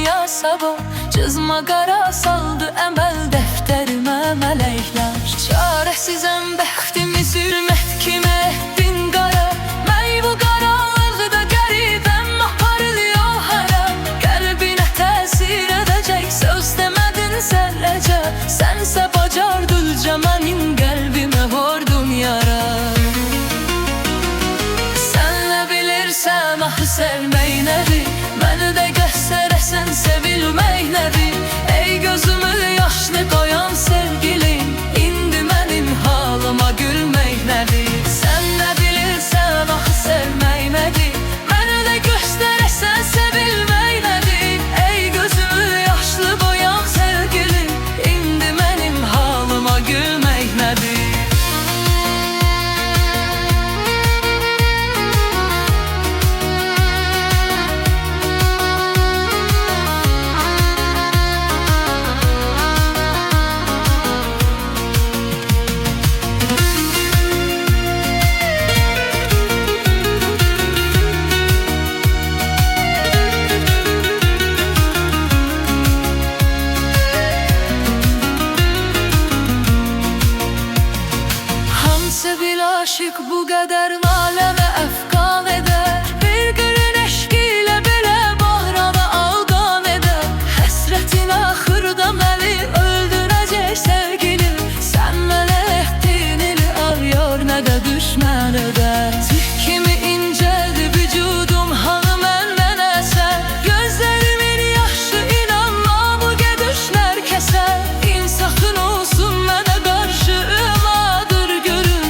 dünya sabah cızma qara saldı əməl dəftərimə mələklər. Çarəsizəm bəxtimi zülmət kimə etdin qara. Məy bu qaranlıqda qəribəm aparılıyor hara. Qəlbinə təsir edəcək söz demədin zərrəcə. Sənsə bacardılca mənim qəlbimə vurdun yara. Sən nə bilirsən axı sevmək nədir? Məni də göstərəsən sevilmək nədir? Ey gözümü yaşlı qoyan sevgilim, indi mənim halıma gülmək nədir? Sən nə bilirsən axı sevmək nədir? Məni də göstərəsən sevilmək nədir? Ey gözümü yaşlı qoyan sevgilim, indi mənim halıma gülmək nədir? Aşık bu qədər naləmə əfqan edər. Bir qırın eşqi ilə belə bahrana alqan edər. Həsrətin axırda məni öldürəcək sevgilim. Sən mənə etdin ili arıyor nə də düşmən edər. Tük kimi incədir vücudum hanı məndən əsər. Gözlərimin yaşı inanma bu gedişlər kəsər. İnsafın olsun mənə qarşı ıladır görün.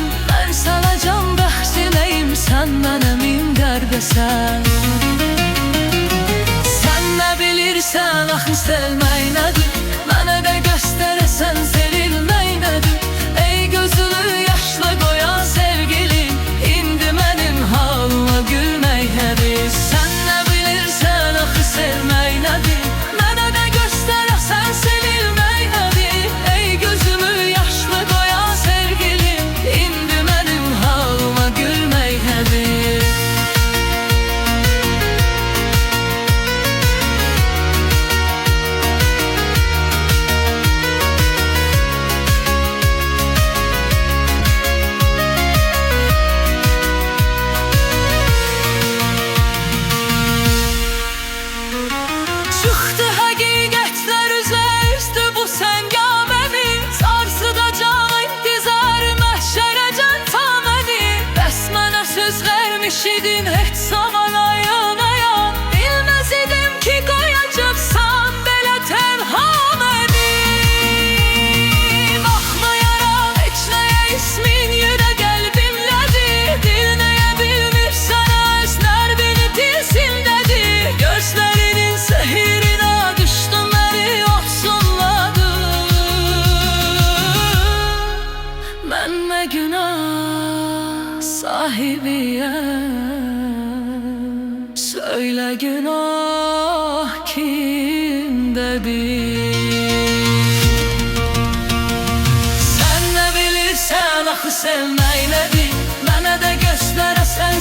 Sana can bəxşinəyim, sən mənə min dərdəsən. Sən nə bilirsən axı sevmək nədir? Mənə də göstərəsən sevilmək nədir? Ey gözünü yaşla qoyan sevgilim, indi mənim halıma gülmək nədir? Sən nə bilirsən axı sevmək nədir? Mənə də göstərəsən sevilmək nədir? Ey gözümü yaşla qoyan sevgilim, indi mənim halıma gülmək nədir? Çıxdı həqiqətlər üzə üstü bu səngaməmi. Sarsıdacaq intizar məhşərə can taməni. Bəs mənə söz vermiş idin heç zaman ayan ayan. Bilməz idim ki qoyacaqsan belə tənha məni. Baxmayaraq heç nəyə ismin yenə qəlbimlədir. Dil nəyə bilmirsən öz nərbini dilsindədir. Gözlərinin sehirinə düşdün məni ofsunladın. Mən nə günah sahibiyəm? Söylə günah kimdədir? Sən nə bilirsən axı sevmək nədir? Mənə də göstərəsən